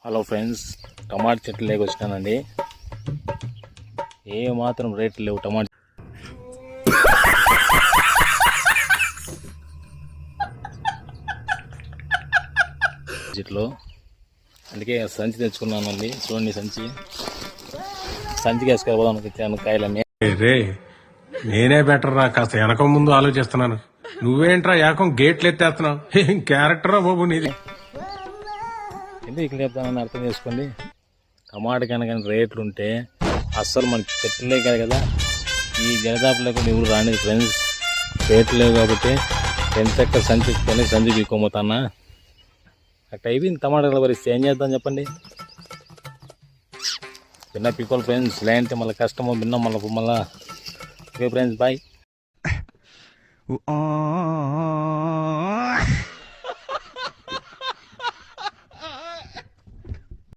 Hello friends, టమాటా చెట్లు లేక వచ్చినానండి. ఏ మాత్రం రేట్లు లేవు టమాటా చెట్లు. అందుకే సంచి తెచ్చుకున్నానండి. చూడండి, సంచికి వేసుకోవడం వచ్చాను కాయలన్నీ. రే నేనే బెటర్ రా, కాస్త వెనక ముందు ఆలోచిస్తున్నాను. నువ్వేంట్రా ఏకం గేట్లు ఎత్తేస్తున్నావు? ఏం క్యారెక్టరా బాబు నీది. ఎందుకు ఇక్కడ చెప్తానని అర్థం చేసుకోండి. టమాటా కనుక రేట్లు ఉంటే అస్సలు మనకి చెట్లే కాదు కదా, ఈ జనదాపులో కూడా ఎవరు రానిది ఫ్రెండ్స్. రేట్లు లేవు కాబట్టి ఎంత సంచి పీక్కోమోతానా. అట్లా అయిపోయింది టమాటాల పరిస్థితి. ఏం చేద్దాం చెప్పండి. చిన్న పీకోవాలి ఫ్రెండ్స్, లేదంటే మళ్ళీ కష్టమో భిన్నం మళ్ళీ. Okay friends, bye.